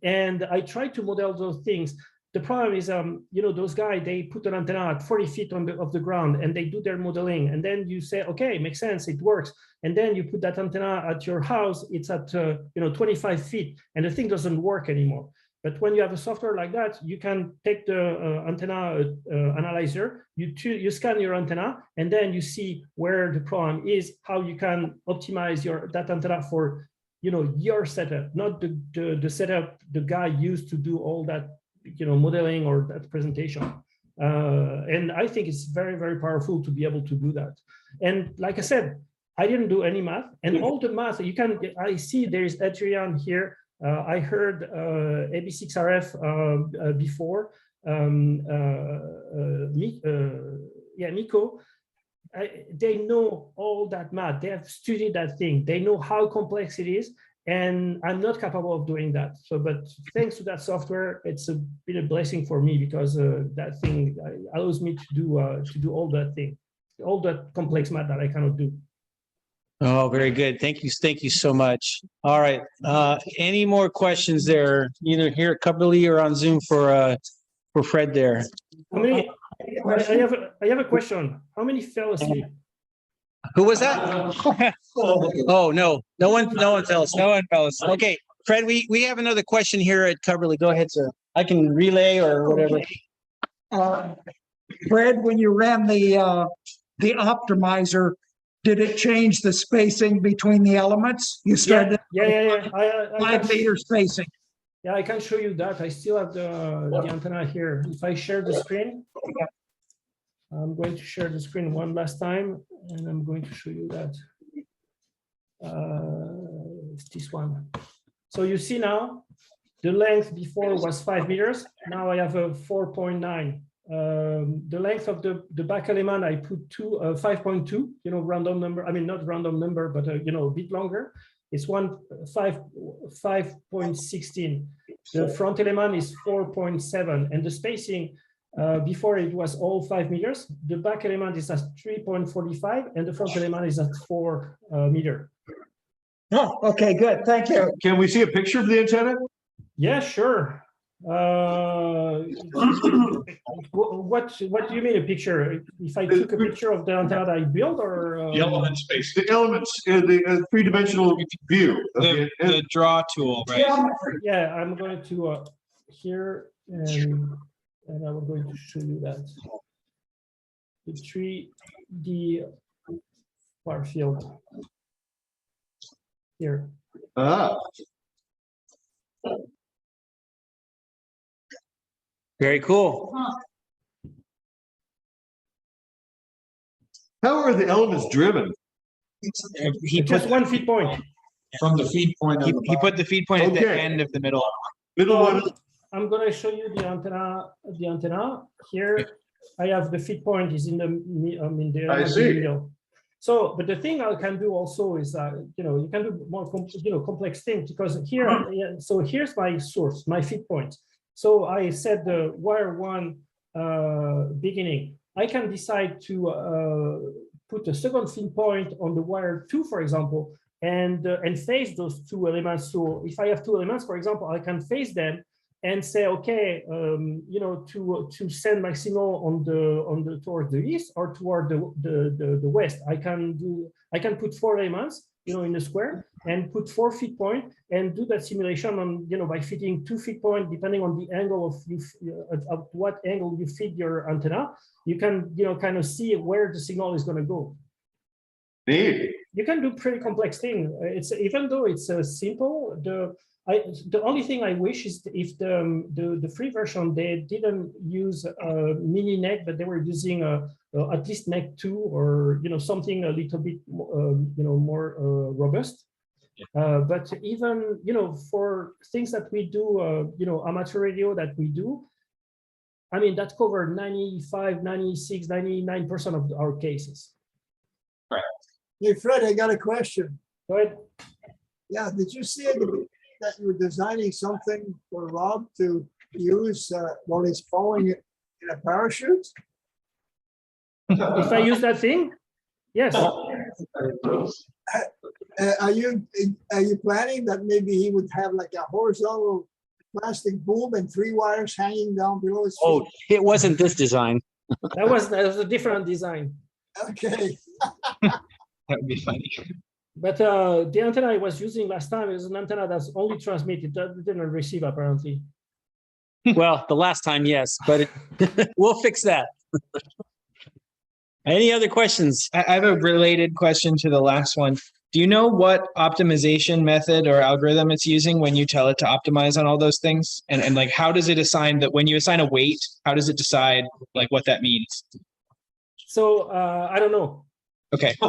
and I tried to model those things. The problem is, those guys, they put an antenna at 40 feet of the ground and they do their modeling. And then you say, okay, makes sense, it works. And then you put that antenna at your house, it's at 25 feet and the thing doesn't work anymore. But when you have a software like that, you can take the antenna analyzer, you scan your antenna, and then you see where the problem is, how you can optimize that antenna for your setup, not the setup the guy used to do all that modeling or that presentation. And I think it's very, very powerful to be able to do that. And like I said, I didn't do any math, and all the math I see there is Adrian here. I heard AB6RF before. Nico. They know all that math. They have studied that thing. They know how complex it is. And I'm not capable of doing that. So, but thanks to that software, it's been a blessing for me because that thing allows me to do all that thing, all that complex math that I cannot do. Oh, very good. Thank you so much. All right. Any more questions there, either here at Cubberley or on Zoom for Fred there? How many? I have a question. How many fell asleep? Who was that? Oh, no one fell asleep. No one fell asleep. Okay, Fred, we have another question here at Cubberley. Go ahead, sir. I can relay or whatever. Fred, when you ran the optimizer, did it change the spacing between the elements? You started yeah. 5 meter spacing. Yeah, I can show you that. I still have the antenna here. If I share the screen, I'm going to share the screen one last time, and I'm going to show you that. It's this one. So you see now, the length before was 5 meters. Now I have a 4.9. The length of the back element, I put 5.2, random number. I mean, not random number, but a bit longer. It's 5.16. The front element is 4.7, and the spacing before it was all 5 meters. The back element is at 3.45, and the front element is at 4 meter. Oh, okay, good. Thank you. Can we see a picture of the antenna? Yeah, sure. What do you mean a picture? If I took a picture of the antenna that I built, or The element space, the elements, the three-dimensional view. Of The draw tool, right? yeah, I'm going to here and I'm going to show you that the 3D far field here. Ah, Very cool. how are the elements driven? He Just put, 1 feed point. From the feed point. he, he put the feed point at the Okay. end of the middle. Middle one, I'm going to show you the antenna here. I have the feed point is in the I see. middle. So, but the thing I can do also is you can do more complex things, because here, so here's my source, my feed point. So I set the wire 1 beginning. I can decide to put a second feed point on the wire 2, for example, and phase those 2 elements. So if I have 2 elements, for example, I can phase them and say, okay, to send my signal on the towards the east or toward the west. I can put 4 elements, in the square, and put 4 feed point and do that simulation on, by fitting 2 feed point, depending on the angle of what angle you feed your antenna. You can, kind of see where the signal is going to go. neat. You can do pretty complex thing. It's, even though it's simple, the only thing I wish is if the free version, they didn't use a mini NEC, but they were using at least NEC 2 or something a little bit more robust. But even for things that we do, amateur radio that we do, I mean, that covered 95, 96, 99% of our cases. Hey, Fred, I got a question. Go ahead. Yeah, did you see that you were designing something for Rob to use while he's falling in a parachute? If I use that thing, yes. Are you planning that maybe he would have like a horizontal plastic boom and 3 wires hanging down below his feet? Oh, it wasn't this design. That was a different design. Okay. That would be funny. But the antenna I was using last time is an antenna that's only transmitted, that didn't receive apparently. Well, the last time, yes, but we'll fix that. Any other questions? I have a related question to the last one. Do you know what optimization method or algorithm it's using when you tell it to optimize on all those things? And like, how does it assign that when you assign a weight, how does it decide like what that means? So I don't know. Okay. I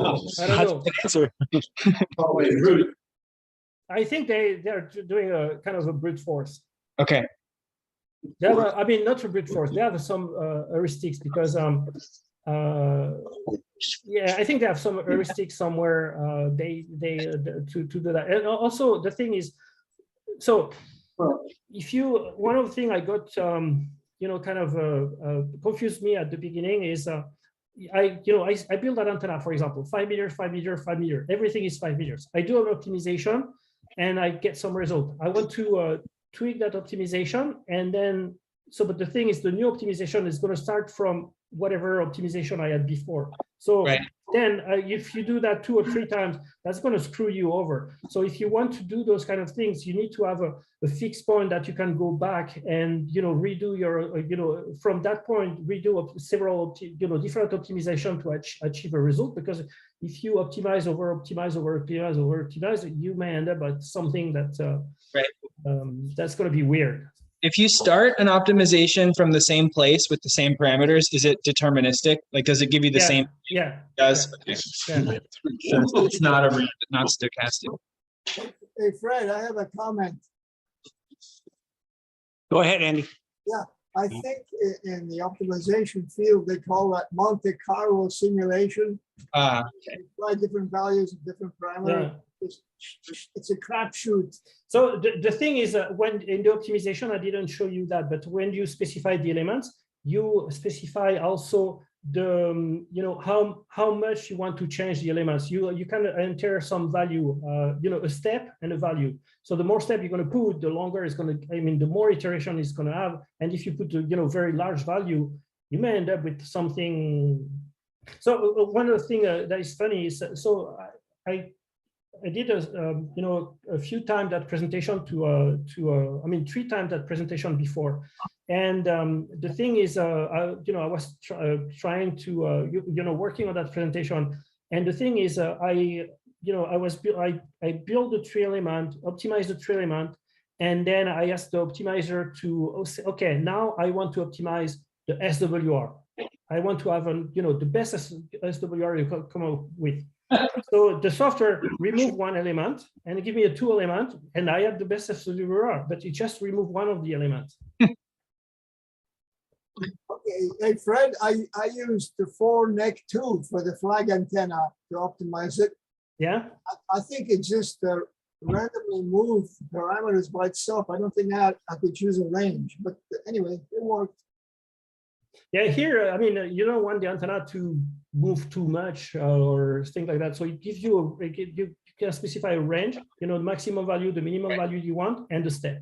don't know. Answer. I think they're doing a kind of a brute force. Okay. They have I mean, not a brute force. They have some heuristics because yeah, I think they have some heuristics somewhere. They to do that. And also the thing is, so if you, one of the things I got kind of confused me at the beginning is I build that antenna, for example, 5 meters, 5 meters, 5 meters. Everything is 5 meters. I do an optimization and I get some result. I want to tweak that optimization, and then but the thing is, the new optimization is going to start from whatever optimization I had before. So then if you do that 2 or 3 times, that's going to screw you over. So if you want to do those kind of things, you need to have a fixed point that you can go back and redo your from that point redo several different optimization to achieve a result. Because if you optimize over optimize over optimize over optimize, you may end up at something that that's going to be weird. If you start an optimization from the same place with the same parameters, is it deterministic? Like, does it give you the same? Yeah. It does. Yeah. Okay. So it's not not stochastic. Hey, Fred, I have a comment. Go ahead, Andy. Yeah, I think in the optimization field, they call that Monte Carlo simulation. Apply different values of different parameters. Yeah. It's a crapshoot. So the thing is, when in the optimization, I didn't show you that, but when you specify the elements, you specify also how much you want to change the elements. You can enter some value, a step and a value. So the more step you're going to put, the longer it's going to, I mean, the more iteration it's going to have. And if you put a very large value, you may end up with something. So one of the things that is funny is, so I did a few times that presentation I mean 3 times that presentation before, and the thing is, I was trying to working on that presentation, and the thing is, I built the 3 element, optimized the 3 element, and then I asked the optimizer to say, okay, now I want to optimize the SWR. I want to have the best SWR you can come up with. So the software removed 1 element and give me a 2 element, and I have the best SWR, but it just removed 1 of the elements. Okay, hey Fred, I used the 4NEC2 for the flag antenna to optimize it. Yeah. I think it just randomly moved parameters by itself. I don't think that I could choose a range, but anyway, it worked. Yeah, here, I mean, you don't want the antenna to move too much or things like that. So it gives you, you can specify a range, the maximum value, the minimum value you want, and the step.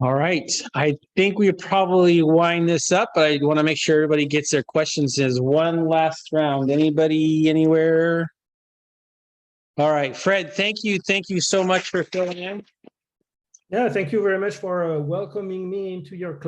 All right. I think we probably wind this up, but I want to make sure everybody gets their questions as one last round. Anybody, anywhere? All right, Fred, thank you. Thank you so much for filling in. Yeah, thank you very much for welcoming me into your club.